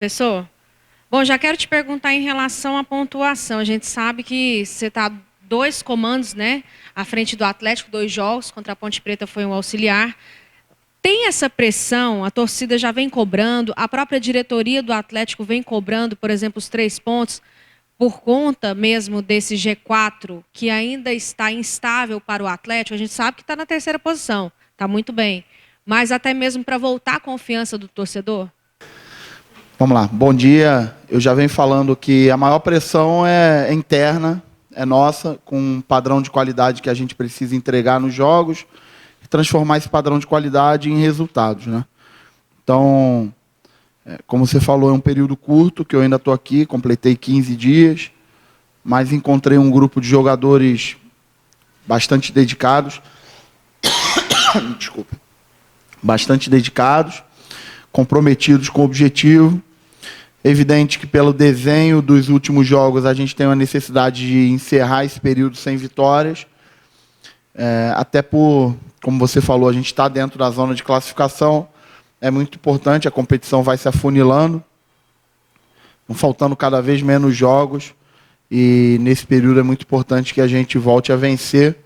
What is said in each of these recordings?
Professor, bom, já quero te perguntar em relação à pontuação. A gente sabe que você está 2 comandos, né, à frente do Atlético, 2 jogos, contra a Ponte Preta foi um auxiliar. Tem essa pressão, a torcida já vem cobrando, a própria diretoria do Atlético vem cobrando, por exemplo, os 3 pontos, por conta mesmo desse G4, que ainda está instável para o Atlético. A gente sabe que está na 3ª posição, está muito bem, mas até mesmo para voltar a confiança do torcedor? Vamos lá, bom dia. Eu já venho falando que a maior pressão é interna, é nossa, com um padrão de qualidade que a gente precisa entregar nos jogos e transformar esse padrão de qualidade em resultados, né? Então, como você falou, é um período curto, que eu ainda estou aqui, completei 15 dias, mas encontrei um grupo de jogadores bastante dedicados, desculpa, bastante dedicados, comprometidos com o objetivo. Evidente que pelo desenho dos últimos jogos a gente tem uma necessidade de encerrar esse período sem vitórias, até por, como você falou, a gente está dentro da zona de classificação, é muito importante, a competição vai se afunilando, vão faltando cada vez menos jogos, e nesse período é muito importante que a gente volte a vencer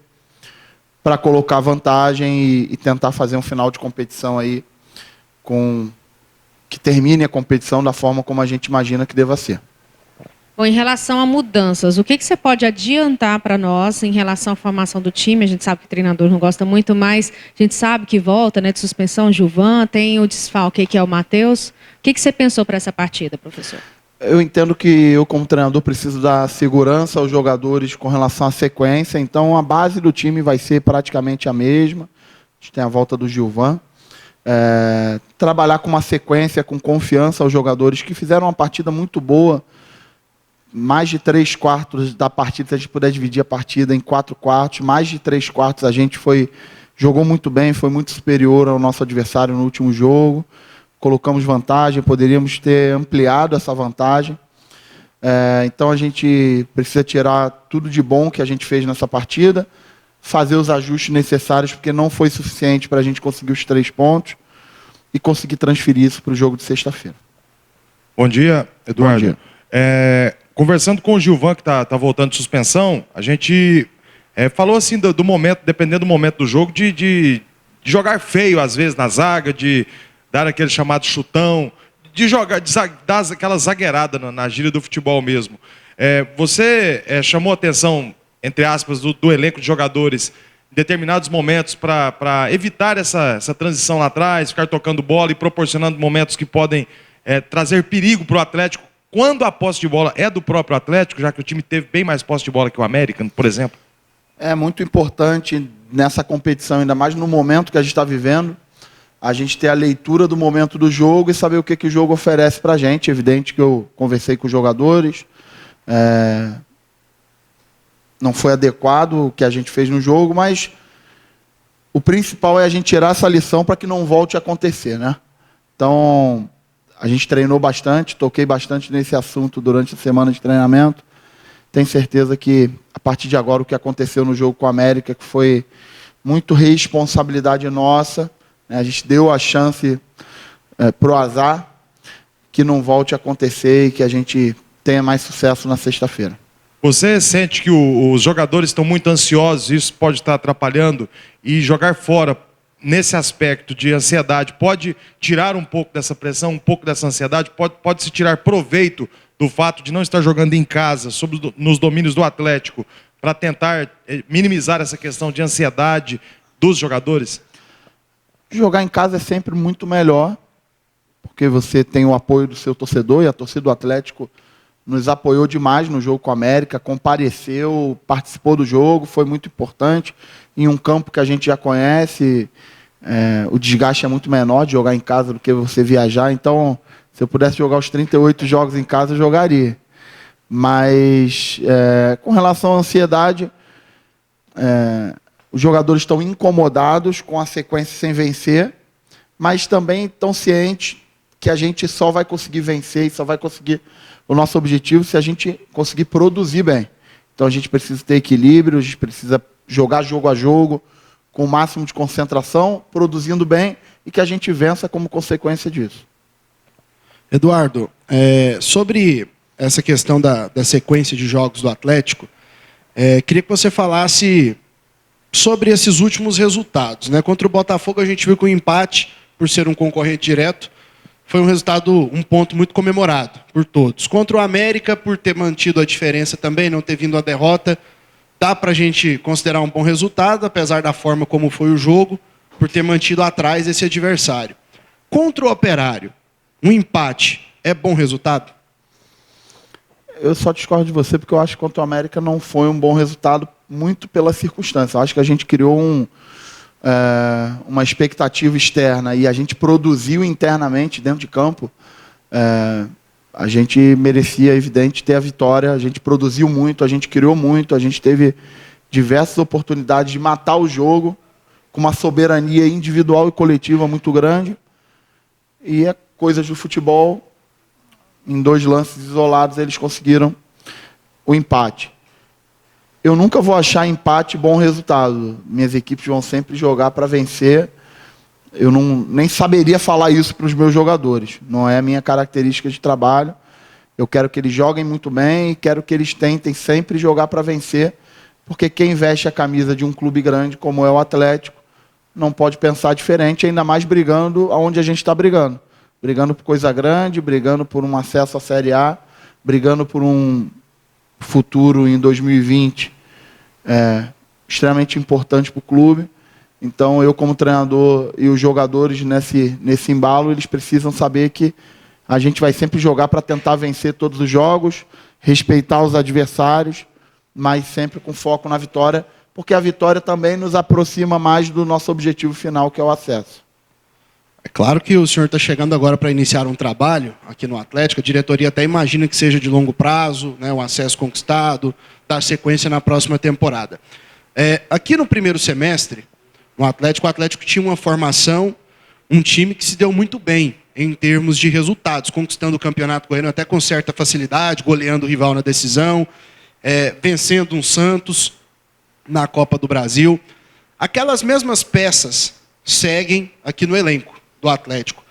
para colocar vantagem e tentar fazer um final de competição aí que termine a competição da forma como a gente imagina que deva ser. Bom, em relação a mudanças, o que você pode adiantar para nós em relação à formação do time? A gente sabe que o treinador não gosta muito, mas a gente sabe que volta, né, de suspensão, Gilvan, tem o desfalque que é o Matheus. O que você pensou para essa partida, professor? Eu entendo que eu, como treinador, preciso dar segurança aos jogadores com relação à sequência, então a base do time vai ser praticamente a mesma. A gente tem a volta do Gilvan. Trabalhar com uma sequência, com confiança aos jogadores que fizeram uma partida muito boa. Mais de 3/4 da partida, se a gente puder dividir a partida em 4/4, mais de 3/4 a gente jogou muito bem, foi muito superior ao nosso adversário no último jogo. Colocamos vantagem, poderíamos ter ampliado essa vantagem. Então a gente precisa tirar tudo de bom que a gente fez nessa partida, fazer os ajustes necessários, porque não foi suficiente para a gente conseguir os 3 pontos e conseguir transferir isso para o jogo de sexta-feira. Bom dia, Eduardo. Bom dia. Conversando com o Gilvan, que está voltando de suspensão, a gente falou assim do momento, dependendo do momento do jogo, de jogar feio, às vezes, na zaga, de dar aquele chamado chutão, de jogar, dar aquela zagueirada na gíria do futebol mesmo. Você chamou a atenção, entre aspas, do elenco de jogadores em determinados momentos para evitar essa transição lá atrás, ficar tocando bola e proporcionando momentos que podem trazer perigo para o Atlético, quando a posse de bola é do próprio Atlético, já que o time teve bem mais posse de bola que o América, por exemplo? É muito importante nessa competição, ainda mais no momento que a gente está vivendo, a gente ter a leitura do momento do jogo e saber o que o jogo oferece para a gente. É evidente que eu conversei com os jogadores, não foi adequado o que a gente fez no jogo, mas o principal é a gente tirar essa lição para que não volte a acontecer, né? Então, a gente treinou bastante, toquei bastante nesse assunto durante a semana de treinamento. Tenho certeza que, a partir de agora, o que aconteceu no jogo com a América, que foi muito responsabilidade nossa, né? A gente deu a chance para o azar, que não volte a acontecer e que a gente tenha mais sucesso na sexta-feira. Você sente que os jogadores estão muito ansiosos, isso pode estar atrapalhando, e jogar fora nesse aspecto de ansiedade pode tirar um pouco dessa pressão, um pouco dessa ansiedade, pode-se tirar proveito do fato de não estar jogando em casa, nos domínios do Atlético, para tentar minimizar essa questão de ansiedade dos jogadores? Jogar em casa é sempre muito melhor, porque você tem o apoio do seu torcedor, e a torcida do Atlético nos apoiou demais no jogo com a América, compareceu, participou do jogo, foi muito importante. Em um campo que a gente já conhece, o desgaste é muito menor de jogar em casa do que você viajar. Então, se eu pudesse jogar os 38 jogos em casa, eu jogaria. Mas, com relação à ansiedade, os jogadores estão incomodados com a sequência sem vencer, mas também estão cientes que a gente só vai conseguir vencer e só vai conseguir o nosso objetivo se a gente conseguir produzir bem. Então a gente precisa ter equilíbrio, a gente precisa jogar jogo a jogo, com o máximo de concentração, produzindo bem e que a gente vença como consequência disso. Eduardo, sobre essa questão da sequência de jogos do Atlético, queria que você falasse sobre esses últimos resultados, né? Contra o Botafogo a gente viu que o empate, por ser um concorrente direto, foi um ponto muito comemorado por todos. Contra o América, por ter mantido a diferença também, não ter vindo a derrota, dá para a gente considerar um bom resultado, apesar da forma como foi o jogo, por ter mantido atrás esse adversário. Contra o Operário, um empate é bom resultado? Eu só discordo de você porque eu acho que contra o América não foi um bom resultado, muito pela circunstância. Eu acho que a gente criou uma expectativa externa e a gente produziu internamente dentro de campo. A gente merecia, é evidente, ter a vitória. A gente produziu muito, a gente criou muito, a gente teve diversas oportunidades de matar o jogo com uma soberania individual e coletiva muito grande. E é coisas do futebol. Em 2 lances isolados, eles conseguiram o empate. Eu nunca vou achar empate bom resultado. Minhas equipes vão sempre jogar para vencer. Eu nem saberia falar isso para os meus jogadores. Não é a minha característica de trabalho. Eu quero que eles joguem muito bem e quero que eles tentem sempre jogar para vencer, porque quem veste a camisa de um clube grande como é o Atlético não pode pensar diferente, ainda mais brigando aonde a gente está brigando. Brigando por coisa grande, brigando por um acesso à Série A, brigando por um futuro em 2020 extremamente importante para o clube. Então, eu como treinador e os jogadores nesse embalo, eles precisam saber que a gente vai sempre jogar para tentar vencer todos os jogos, respeitar os adversários, mas sempre com foco na vitória, porque a vitória também nos aproxima mais do nosso objetivo final, que é o acesso. É claro que o senhor está chegando agora para iniciar um trabalho aqui no Atlético. A diretoria até imagina que seja de longo prazo, né, um acesso conquistado, dar sequência na próxima temporada. Aqui no primeiro semestre, no Atlético, o Atlético tinha uma formação, um time que se deu muito bem em termos de resultados, conquistando o Campeonato Goiano até com certa facilidade, goleando o rival na decisão, vencendo um Santos na Copa do Brasil. Aquelas mesmas peças seguem aqui no elenco do Atlético.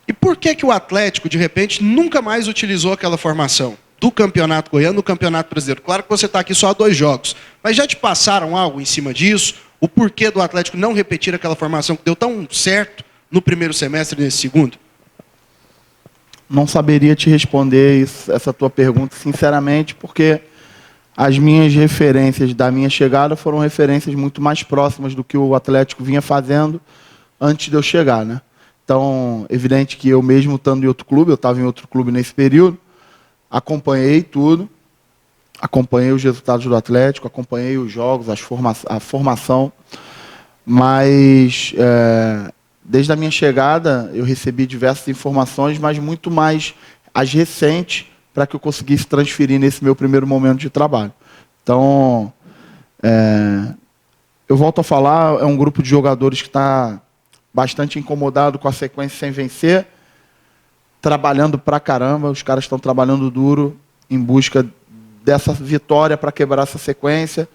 E por que o Atlético, de repente, nunca mais utilizou aquela formação do Campeonato Goiano no Campeonato Brasileiro? Claro que você está aqui só há 2 jogos, mas já te passaram algo em cima disso? O porquê do Atlético não repetir aquela formação que deu tão certo no primeiro semestre e nesse segundo? Não saberia te responder essa tua pergunta, sinceramente, porque as minhas referências da minha chegada foram referências muito mais próximas do que o Atlético vinha fazendo antes de eu chegar, né? Então, evidente que eu mesmo estando em outro clube, eu estava em outro clube nesse período, acompanhei tudo, acompanhei os resultados do Atlético, acompanhei os jogos, a formação, mas desde a minha chegada eu recebi diversas informações, mas muito mais as recentes, para que eu conseguisse transferir nesse meu primeiro momento de trabalho. Então, eu volto a falar, é um grupo de jogadores que está bastante incomodado com a sequência sem vencer, trabalhando pra caramba, os caras estão trabalhando duro em busca dessa vitória para quebrar essa sequência,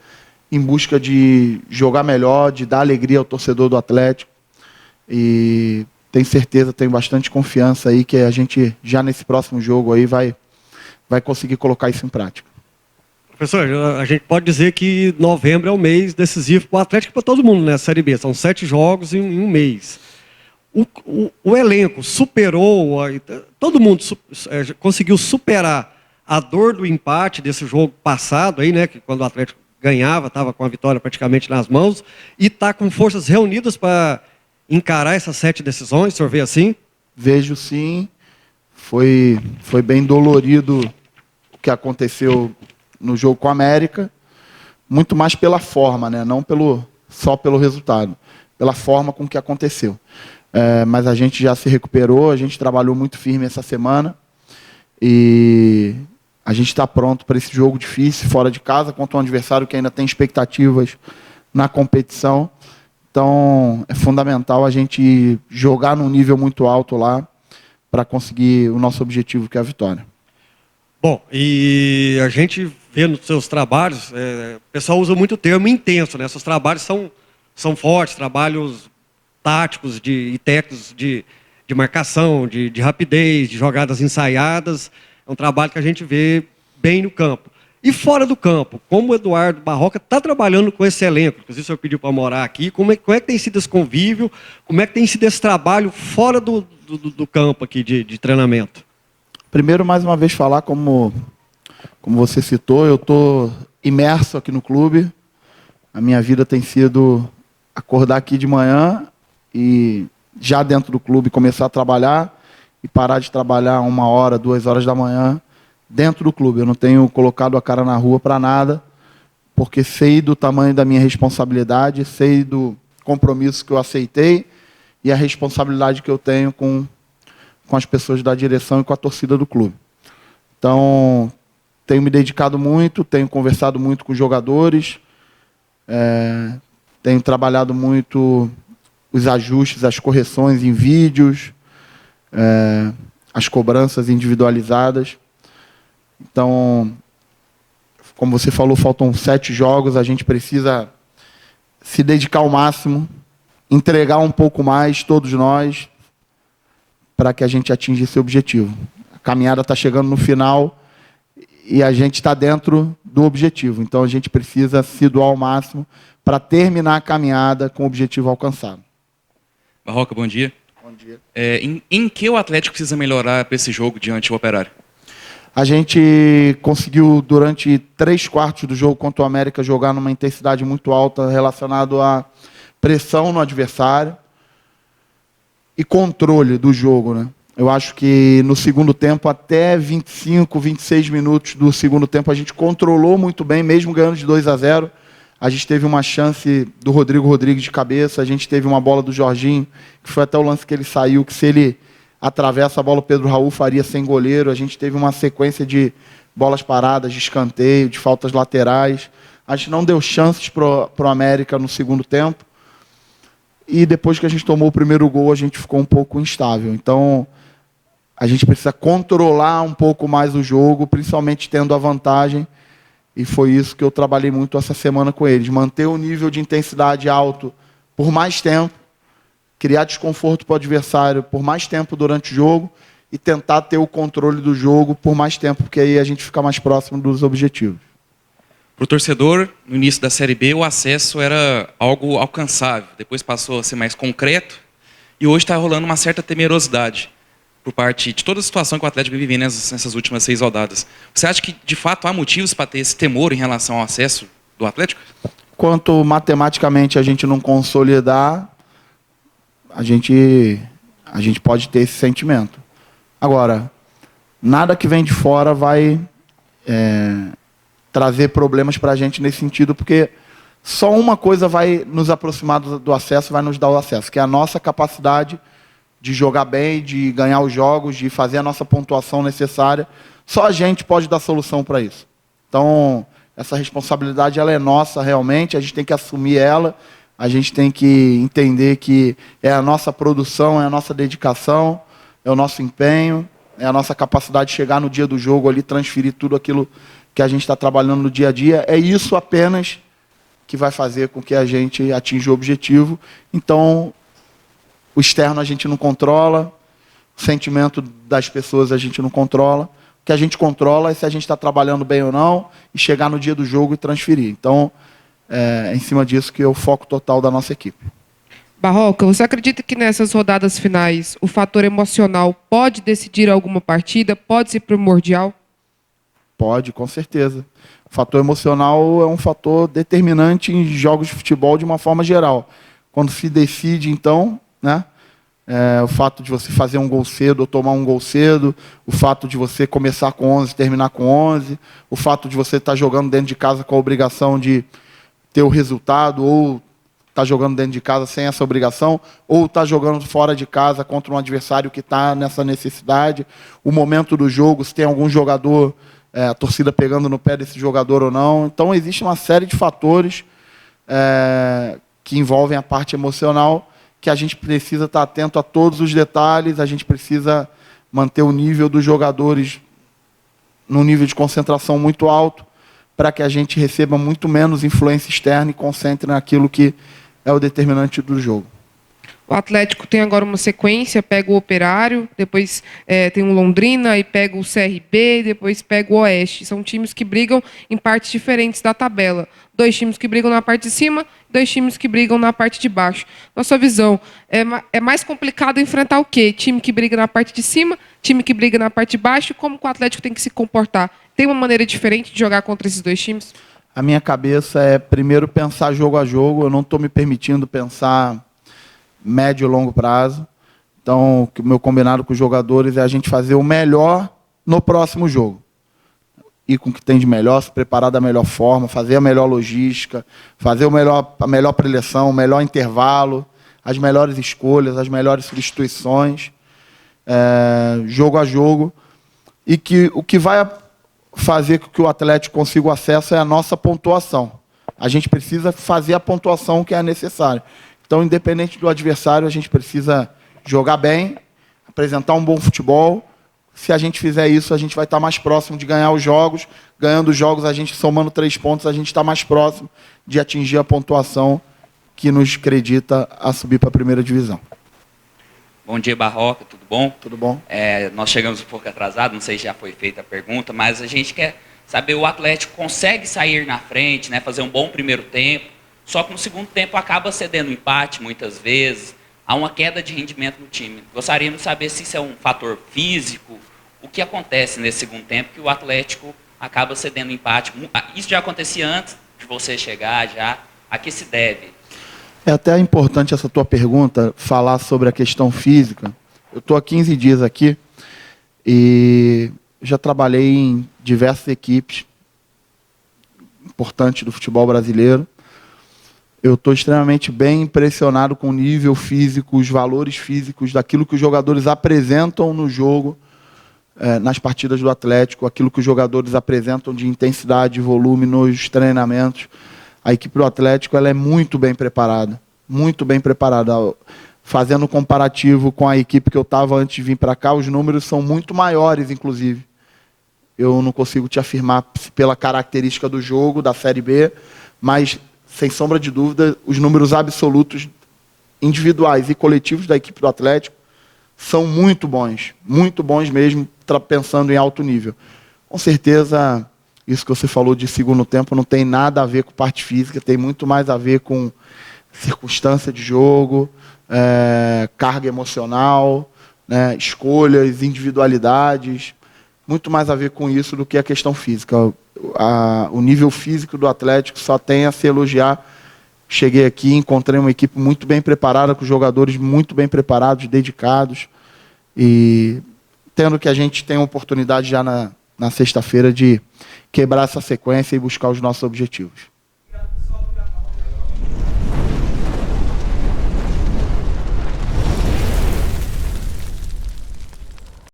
em busca de jogar melhor, de dar alegria ao torcedor do Atlético. E tenho certeza, tenho bastante confiança aí que a gente, já nesse próximo jogo aí, vai conseguir colocar isso em prática. Professor, a gente pode dizer que novembro é um mês decisivo para o Atlético e para todo mundo nessa Série B. São 7 jogos em um mês. O elenco superou, todo mundo conseguiu superar a dor do empate desse jogo passado, aí, né, que quando o Atlético ganhava, estava com a vitória praticamente nas mãos, e está com forças reunidas para encarar essas 7 decisões, o senhor vê assim? Vejo sim. Foi bem dolorido o que aconteceu no jogo com a América, muito mais pela forma, né? Não só pelo resultado, pela forma com que aconteceu. Mas a gente já se recuperou, a gente trabalhou muito firme essa semana e a gente está pronto para esse jogo difícil, fora de casa, contra um adversário que ainda tem expectativas na competição. Então, é fundamental a gente jogar num nível muito alto lá para conseguir o nosso objetivo, que é a vitória. Bom, e a gente vê nos seus trabalhos, o pessoal usa muito o termo intenso, né? Seus trabalhos são fortes, trabalhos táticos e técnicos de de marcação, de rapidez, de jogadas ensaiadas. É um trabalho que a gente vê bem no campo. E fora do campo, como o Eduardo Barroca está trabalhando com esse elenco, inclusive o senhor pediu para morar aqui, como é que tem sido esse convívio, como é que tem sido esse trabalho fora do campo aqui de treinamento? Primeiro, mais uma vez, falar como você citou, eu estou imerso aqui no clube. A minha vida tem sido acordar aqui de manhã e já dentro do clube começar a trabalhar e parar de trabalhar 1h, 2h da manhã dentro do clube. Eu não tenho colocado a cara na rua para nada, porque sei do tamanho da minha responsabilidade, sei do compromisso que eu aceitei e a responsabilidade que eu tenho com as pessoas da direção e com a torcida do clube. Então, tenho me dedicado muito, tenho conversado muito com os jogadores, tenho trabalhado muito os ajustes, as correções em vídeos, as cobranças individualizadas. Então, como você falou, faltam 7 jogos, a gente precisa se dedicar ao máximo, entregar um pouco mais, todos nós, para que a gente atinja esse objetivo. A caminhada está chegando no final e a gente está dentro do objetivo. Então, a gente precisa se doar ao máximo para terminar a caminhada com o objetivo alcançado. Barroca, bom dia. Bom dia. Em que o Atlético precisa melhorar para esse jogo diante do Operário? A gente conseguiu, durante 3/4 do jogo contra o América, jogar numa intensidade muito alta relacionado à pressão no adversário e controle do jogo, né? Eu acho que no segundo tempo, até 25, 26 minutos do segundo tempo, a gente controlou muito bem, mesmo ganhando de 2-0. A gente teve uma chance do Rodrigo Rodrigues de cabeça, a gente teve uma bola do Jorginho, que foi até o lance que ele saiu, que se ele atravessa a bola, o Pedro Raul faria sem goleiro. A gente teve uma sequência de bolas paradas, de escanteio, de faltas laterais. A gente não deu chances para o América no segundo tempo. E depois que a gente tomou o primeiro gol, a gente ficou um pouco instável. Então, a gente precisa controlar um pouco mais o jogo, principalmente tendo a vantagem. E foi isso que eu trabalhei muito essa semana com eles. Manter o nível de intensidade alto por mais tempo, criar desconforto para o adversário por mais tempo durante o jogo e tentar ter o controle do jogo por mais tempo, porque aí a gente fica mais próximo dos objetivos. Para o torcedor, no início da Série B, o acesso era algo alcançável. Depois passou a ser mais concreto e hoje está rolando uma certa temerosidade por parte de toda a situação que o Atlético vive nessas últimas 6 rodadas. Você acha que, de fato, há motivos para ter esse temor em relação ao acesso do Atlético? Enquanto matematicamente a gente não consolidar, a gente pode ter esse sentimento. Agora, nada que vem de fora vai trazer problemas para a gente nesse sentido, porque só uma coisa vai nos aproximar do acesso, vai nos dar o acesso, que é a nossa capacidade de jogar bem, de ganhar os jogos, de fazer a nossa pontuação necessária. Só a gente pode dar solução para isso. Então, essa responsabilidade ela é nossa realmente, a gente tem que assumir ela, a gente tem que entender que é a nossa produção, é a nossa dedicação, é o nosso empenho, é a nossa capacidade de chegar no dia do jogo ali, transferir tudo aquilo que a gente está trabalhando no dia a dia. É isso apenas que vai fazer com que a gente atinja o objetivo. Então, o externo a gente não controla, o sentimento das pessoas a gente não controla. O que a gente controla é se a gente está trabalhando bem ou não e chegar no dia do jogo e transferir. Então, é em cima disso que é o foco total da nossa equipe. Barroca, você acredita que nessas rodadas finais o fator emocional pode decidir alguma partida? Pode ser primordial? Pode, com certeza. O fator emocional é um fator determinante em jogos de futebol de uma forma geral. Quando se decide, então, né, o fato de você fazer um gol cedo ou tomar um gol cedo, o fato de você começar com 11 e terminar com 11, o fato de você estar jogando dentro de casa com a obrigação de ter o resultado, ou estar jogando dentro de casa sem essa obrigação, ou estar jogando fora de casa contra um adversário que está nessa necessidade, o momento do jogo, se tem algum jogador, a torcida pegando no pé desse jogador ou não. Então, existe uma série de fatores que envolvem a parte emocional, que a gente precisa estar atento a todos os detalhes, a gente precisa manter o nível dos jogadores num nível de concentração muito alto, para que a gente receba muito menos influência externa e concentre naquilo que é o determinante do jogo. O Atlético tem agora uma sequência, pega o Operário, depois tem o Londrina, e pega o CRB, depois pega o Oeste. São times que brigam em partes diferentes da tabela. 2 times que brigam na parte de cima, 2 times que brigam na parte de baixo. Na sua visão, é mais complicado enfrentar o quê? Time que briga na parte de cima, time que briga na parte de baixo, como que o Atlético tem que se comportar? Tem uma maneira diferente de jogar contra esses 2 times? A minha cabeça é primeiro pensar jogo a jogo, eu não estou me permitindo pensar médio e longo prazo. Então, o meu combinado com os jogadores é a gente fazer o melhor no próximo jogo. Ir com o que tem de melhor, se preparar da melhor forma, fazer a melhor logística, fazer a melhor preleção, o melhor intervalo, as melhores escolhas, as melhores substituições, jogo a jogo. E que o que vai fazer com que o Atlético consiga o acesso é a nossa pontuação. A gente precisa fazer a pontuação que é necessária. Então, independente do adversário, a gente precisa jogar bem, apresentar um bom futebol. Se a gente fizer isso, a gente vai estar mais próximo de ganhar os jogos. Ganhando os jogos, a gente somando 3 pontos, a gente está mais próximo de atingir a pontuação que nos acredita a subir para a primeira divisão. Bom dia, Barroca, tudo bom? Tudo bom? Nós chegamos um pouco atrasados, não sei se já foi feita a pergunta, mas a gente quer saber, o Atlético consegue sair na frente, né, fazer um bom primeiro tempo, só que no segundo tempo acaba cedendo empate muitas vezes, há uma queda de rendimento no time. Gostaríamos de saber se isso é um fator físico, o que acontece nesse segundo tempo que o Atlético acaba cedendo empate. Isso já acontecia antes de você chegar, já. A que se deve? É até importante essa tua pergunta, falar sobre a questão física. Eu estou há 15 dias aqui e já trabalhei em diversas equipes importantes do futebol brasileiro. Eu estou extremamente bem impressionado com o nível físico, os valores físicos daquilo que os jogadores apresentam no jogo, nas partidas do Atlético, aquilo que os jogadores apresentam de intensidade e volume nos treinamentos. A equipe do Atlético ela é muito bem preparada. Muito bem preparada. Fazendo um comparativo com a equipe que eu estava antes de vir para cá, os números são muito maiores, inclusive. Eu não consigo te afirmar pela característica do jogo, da Série B, mas, sem sombra de dúvida, os números absolutos, individuais e coletivos da equipe do Atlético são muito bons mesmo, pensando em alto nível. Com certeza, isso que você falou de segundo tempo não tem nada a ver com parte física, tem muito mais a ver com circunstância de jogo, carga emocional, né, escolhas, individualidades, muito mais a ver com isso do que a questão física. O nível físico do Atlético só tem a se elogiar. Cheguei aqui, encontrei uma equipe muito bem preparada, com jogadores muito bem preparados, dedicados, e tendo que a gente tem a oportunidade já na sexta-feira de quebrar essa sequência e buscar os nossos objetivos.